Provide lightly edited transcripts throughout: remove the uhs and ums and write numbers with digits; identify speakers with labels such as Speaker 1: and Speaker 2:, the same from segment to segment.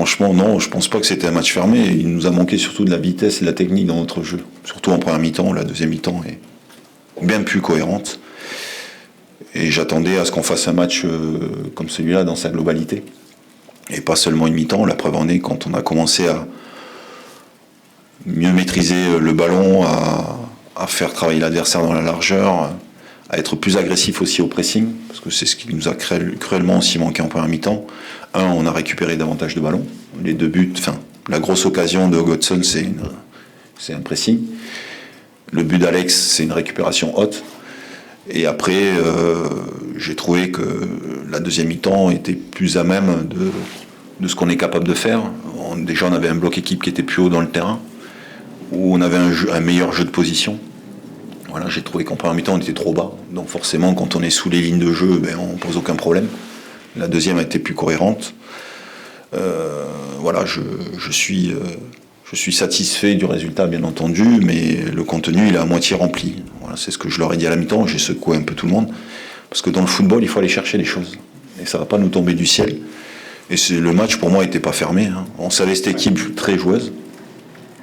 Speaker 1: franchement, non, je pense pas que c'était un match fermé. Il nous a manqué surtout de la vitesse et de la technique dans notre jeu. Surtout en première mi-temps, la deuxième mi-temps est bien plus cohérente. Et j'attendais à ce qu'on fasse un match comme celui-là dans sa globalité. Et pas seulement une mi-temps. La preuve en est quand on a commencé à mieux maîtriser le ballon, à faire travailler l'adversaire dans la largeur, à être plus agressif aussi au pressing, parce que c'est ce qui nous a cruellement aussi manqué en première mi-temps. On a récupéré davantage de ballons. Les 2 buts, la grosse occasion de Godson, c'est un pressing. Le but d'Alex, c'est une récupération haute. Et après, j'ai trouvé que la deuxième mi-temps était plus à même de ce qu'on est capable de faire. Déjà, on avait un bloc équipe qui était plus haut dans le terrain, où on avait un meilleur jeu de position. Voilà, j'ai trouvé qu'en première mi-temps, on était trop bas. Donc forcément, quand on est sous les lignes de jeu, on ne pose aucun problème. La deuxième a été plus cohérente. Voilà, je suis satisfait du résultat, bien entendu, mais le contenu, il est à moitié rempli. Voilà, c'est ce que je leur ai dit à la mi-temps. J'ai secoué un peu tout le monde. Parce que dans le football, il faut aller chercher les choses. Et ça ne va pas nous tomber du ciel. Et le match, pour moi, n'était pas fermé. On savait cette équipe très joueuse.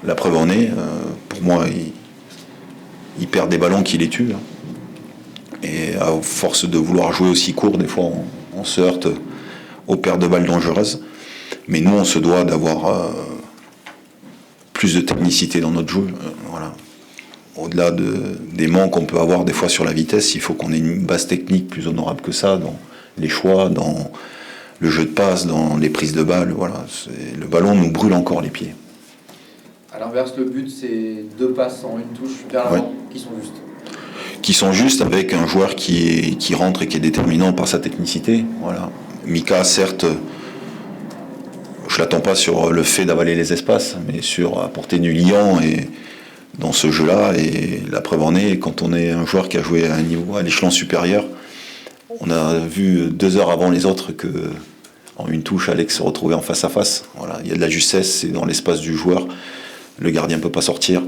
Speaker 1: La preuve en est, pour moi, il perd des ballons qui les tuent. Et à force de vouloir jouer aussi court, des fois, on se heurte aux pertes de balles dangereuses. Mais nous, on se doit d'avoir plus de technicité dans notre jeu. Voilà. Au-delà des manques qu'on peut avoir des fois sur la vitesse, il faut qu'on ait une base technique plus honorable que ça, dans les choix, dans le jeu de passe, dans les prises de balles. Voilà. Le ballon nous brûle encore les pieds.
Speaker 2: À l'inverse, le but, c'est 2 passes en une touche vers l'avant, qui sont justes.
Speaker 1: Qui sont justes avec un joueur qui rentre et qui est déterminant par sa technicité. Voilà. Mika, certes, je ne l'attends pas sur le fait d'avaler les espaces, mais sur apporter du liant et dans ce jeu-là. Et la preuve en est, quand on est un joueur qui a joué à un niveau, à l'échelon supérieur, on a vu 2 heures avant les autres que en une touche, Alex se retrouvait en face à face. Voilà. Il y a de la justesse, c'est dans l'espace du joueur. Le gardien ne peut pas sortir.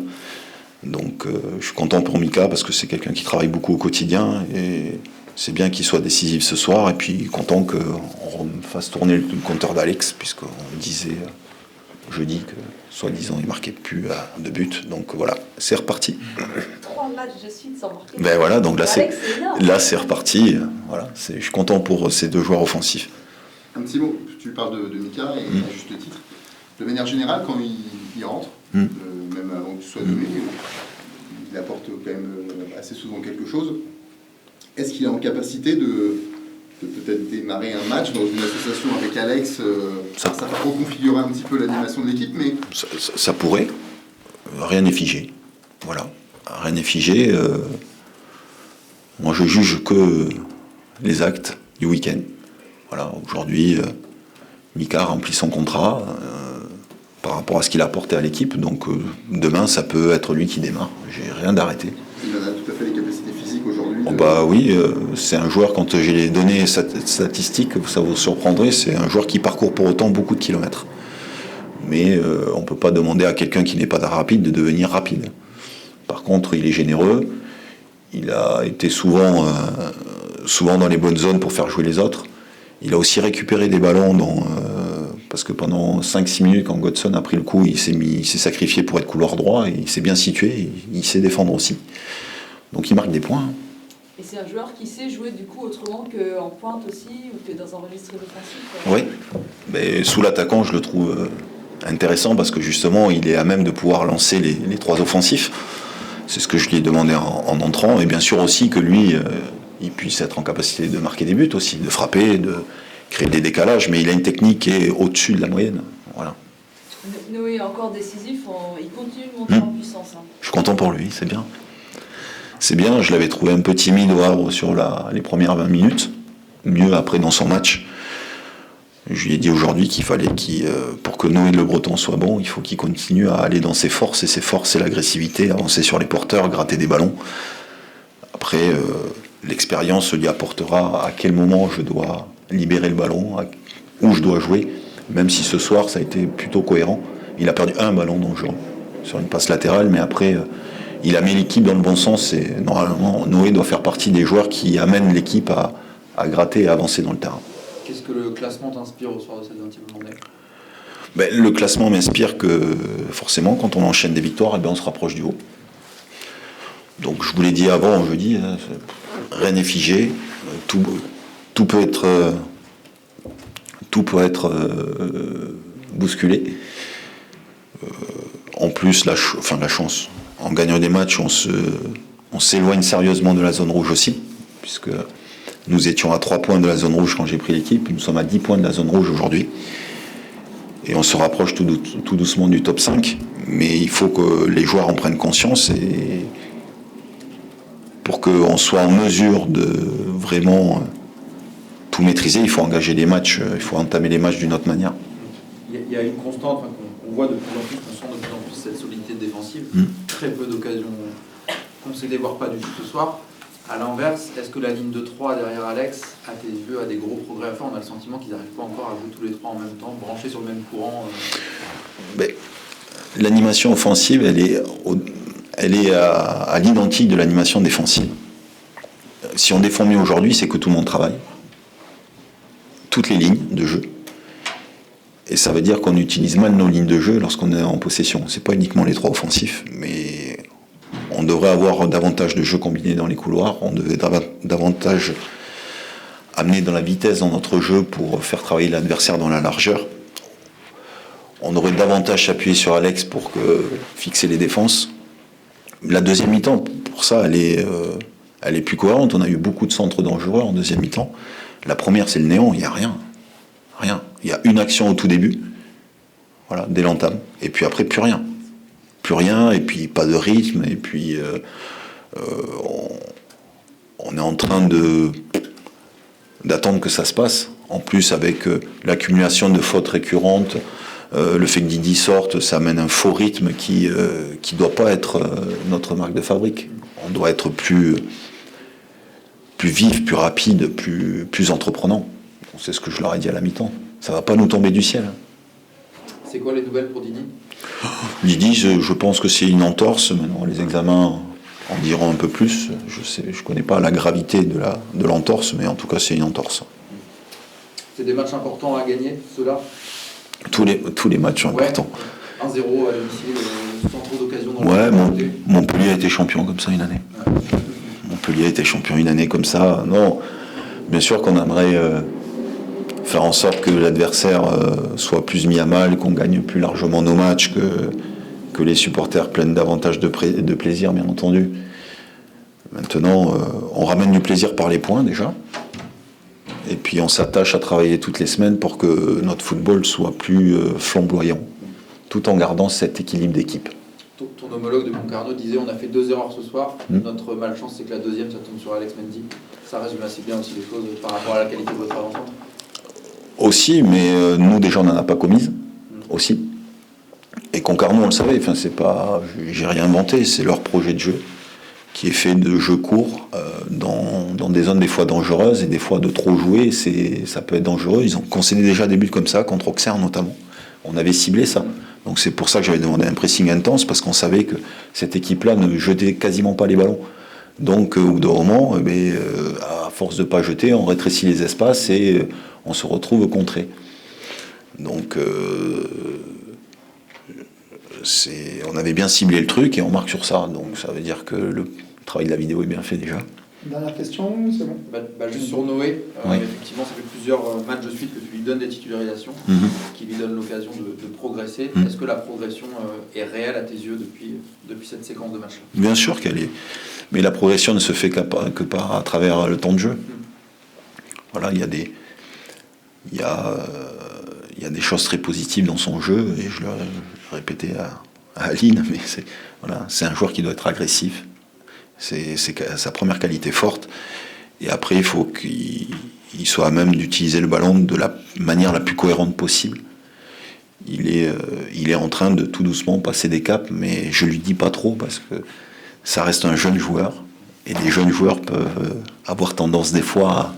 Speaker 1: Donc je suis content pour Mika parce que c'est quelqu'un qui travaille beaucoup au quotidien et c'est bien qu'il soit décisif ce soir et puis content qu'on fasse tourner le compteur d'Alex puisqu'on disait jeudi que soi-disant il marquait plus de but. Donc voilà, c'est reparti.
Speaker 3: 3 matchs de suite sans marquer.
Speaker 1: Ben voilà, donc là
Speaker 3: Alex,
Speaker 1: c'est reparti. Voilà, je suis content pour ces 2 joueurs offensifs.
Speaker 4: Un petit mot, tu parles de Mika et à juste titre. De manière générale, quand il rentre, même avant que tu sois nommé, il apporte quand même assez souvent quelque chose. Est-ce qu'il est en capacité de peut-être démarrer un match dans une association avec Alex ça va reconfigurer un petit peu l'animation de l'équipe, mais...
Speaker 1: Ça pourrait. Rien n'est figé. Voilà. Rien n'est figé. Moi, je juge que les actes du week-end. Voilà. Aujourd'hui, Mika remplit son contrat par rapport à ce qu'il a apporté à l'équipe. Donc, demain, ça peut être lui qui démarre. J'ai rien d'arrêté.
Speaker 4: Il en a tout à fait les capacités physiques aujourd'hui.
Speaker 1: Oui, c'est un joueur, quand j'ai les données statistiques, ça vous surprendrait, c'est un joueur qui parcourt pour autant beaucoup de kilomètres. Mais on ne peut pas demander à quelqu'un qui n'est pas rapide de devenir rapide. Par contre, il est généreux, il a été souvent dans les bonnes zones pour faire jouer les autres. Il a aussi récupéré des ballons parce que pendant 5-6 minutes, quand Godson a pris le coup, il s'est sacrifié pour être couloir droit, et il s'est bien situé, il sait défendre aussi. Donc il marque des points.
Speaker 3: Et c'est un joueur qui sait jouer du coup autrement qu'en pointe aussi, ou que dans un registre défensif.
Speaker 1: Oui, mais sous l'attaquant, je le trouve intéressant parce que justement, il est à même de pouvoir lancer les 3 offensifs. C'est ce que je lui ai demandé en entrant, et bien sûr aussi que lui, il puisse être en capacité de marquer des buts aussi, de frapper, de créer des décalages, mais il a une technique qui est au-dessus de la moyenne. Voilà.
Speaker 3: Noé est encore décisif, il continue de monter en puissance.
Speaker 1: Je suis content pour lui, c'est bien. C'est bien, je l'avais trouvé un peu timide au Havre sur les premières 20 minutes, mieux après dans son match. Je lui ai dit aujourd'hui qu'il fallait pour que Noé Le Breton soit bon, il faut qu'il continue à aller dans ses forces, et ses forces, c'est l'agressivité, avancer sur les porteurs, gratter des ballons. Après, l'expérience lui apportera à quel moment je dois libérer le ballon, où je dois jouer, même si ce soir ça a été plutôt cohérent. Il a perdu un ballon dangereux sur une passe latérale, mais après il a mis l'équipe dans le bon sens, et normalement Noé doit faire partie des joueurs qui amènent l'équipe à gratter et à avancer dans le terrain.
Speaker 2: Qu'est-ce que le classement t'inspire au soir de cette 20e journée ?
Speaker 1: Le classement m'inspire que forcément, quand on enchaîne des victoires, on se rapproche du haut. Donc je vous l'ai dit avant, jeudi, rien n'est figé, tout peut être bousculé. En plus, la chance. En gagnant des matchs, on s'éloigne sérieusement de la zone rouge aussi, puisque nous étions à 3 points de la zone rouge quand j'ai pris l'équipe, nous sommes à 10 points de la zone rouge aujourd'hui. Et on se rapproche tout doucement du top 5, mais il faut que les joueurs en prennent conscience et pour qu'on soit en mesure de vraiment tout maîtriser, il faut engager les matchs, il faut entamer les matchs d'une autre manière.
Speaker 2: Il y a une constante, on voit de plus en plus, on sent de plus en plus cette solidité défensive, très peu d'occasions concédées, voire pas du tout ce soir. À l'inverse, est-ce que la ligne de 3 derrière Alex, à tes yeux, a des gros progrès à faire? On a le sentiment qu'ils n'arrivent pas encore à jouer tous les 3 en même temps, branchés sur le même courant.
Speaker 1: L'animation offensive, elle est à l'identique de l'animation défensive. Si on défend mieux aujourd'hui, c'est que tout le monde travaille. Toutes les lignes de jeu. Et ça veut dire qu'on utilise mal nos lignes de jeu lorsqu'on est en possession. C'est pas uniquement les 3 offensifs, mais on devrait avoir davantage de jeux combinés dans les couloirs, on devait davantage amener dans la vitesse dans notre jeu pour faire travailler l'adversaire dans la largeur. On aurait davantage s'appuyer sur Alex pour fixer les défenses. La deuxième mi-temps, pour ça, elle est plus cohérente. On a eu beaucoup de centres dangereux en deuxième mi-temps. La première, c'est le néant, il n'y a rien. Rien. Il y a une action au tout début, voilà, dès l'entame. Et puis après, plus rien. Plus rien, et puis pas de rythme, et puis on est en train d'attendre que ça se passe. En plus, avec l'accumulation de fautes récurrentes, le fait que Didi sorte, ça amène un faux rythme qui doit pas être notre marque de fabrique. On doit être plus vif, plus rapide, plus entreprenant. C'est ce que je leur ai dit à la mi-temps. Ça va pas nous tomber du ciel.
Speaker 2: C'est quoi les nouvelles pour Didi?
Speaker 1: Didi, je pense que c'est une entorse. Maintenant, les examens en diront un peu plus. Je connais pas la gravité de l'entorse, mais en tout cas, c'est une entorse.
Speaker 2: C'est des matchs importants à gagner, ceux-là?
Speaker 1: Tous les matchs sont importants.
Speaker 2: 1-0 à domicile, sans trop d'occasion dans le
Speaker 1: Montpellier a été champion comme ça une année. Ouais. Montpellier a été champion une année comme ça. Non, bien sûr qu'on aimerait faire en sorte que l'adversaire soit plus mis à mal, qu'on gagne plus largement nos matchs, que les supporters prennent davantage de plaisir, bien entendu. Maintenant, on ramène du plaisir par les points déjà. Et puis on s'attache à travailler toutes les semaines pour que notre football soit plus flamboyant, tout en gardant cet équilibre d'équipe.
Speaker 2: Ton homologue de Concarneau disait on a fait 2 erreurs ce soir. Notre malchance, c'est que la deuxième, ça tombe sur Alex Mendy. Ça résume assez bien aussi les choses par rapport à la qualité de votre avant-centre.
Speaker 1: Aussi, mais nous déjà on n'en a pas commise. Aussi. Et Concarneau, on le savait, enfin, c'est pas, j'ai rien inventé, c'est leur projet de jeu qui est fait de jeux courts dans des zones des fois dangereuses et des fois de trop jouer, ça peut être dangereux. Ils ont concédé déjà des buts comme ça, contre Auxerre notamment. On avait ciblé ça. Donc c'est pour ça que j'avais demandé un pressing intense, parce qu'on savait que cette équipe-là ne jetait quasiment pas les ballons. Donc au bout d'un moment, à force de ne pas jeter, on rétrécit les espaces et on se retrouve contré. Donc on avait bien ciblé le truc et on marque sur ça. Donc ça veut dire que le travail de la vidéo est bien fait déjà.
Speaker 4: Dernière question, c'est bon.
Speaker 2: Juste sur Noé,
Speaker 1: oui.
Speaker 2: Effectivement, ça fait plusieurs matchs de suite que tu lui donnes des titularisations, qui lui donnent l'occasion de progresser. Est-ce que la progression est réelle à tes yeux depuis cette séquence de matchs-là?
Speaker 1: Bien sûr qu'elle est. Mais la progression ne se fait que par à travers le temps de jeu. Voilà, il y a des choses très positives dans son jeu, et je le répétais à Aline, mais c'est un joueur qui doit être agressif. C'est sa première qualité forte. Et après, il faut qu'il soit à même d'utiliser le ballon de la manière la plus cohérente possible. Il est en train de tout doucement passer des caps, mais je lui dis pas trop parce que ça reste un jeune joueur. Et les jeunes joueurs peuvent avoir tendance des fois à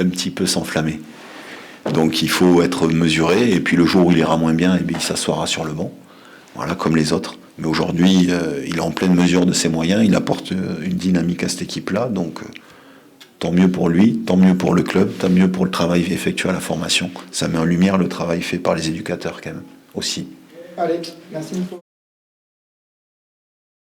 Speaker 1: un petit peu s'enflammer. Donc il faut être mesuré, et puis le jour où il ira moins bien, il s'assoira sur le banc. Voilà, comme les autres. Mais aujourd'hui, il est en pleine mesure de ses moyens, il apporte une dynamique à cette équipe-là, donc Tant mieux pour lui, tant mieux pour le club, tant mieux pour le travail effectué à la formation. Ça met en lumière le travail fait par les éducateurs quand même, aussi.
Speaker 5: Allez, merci Nico.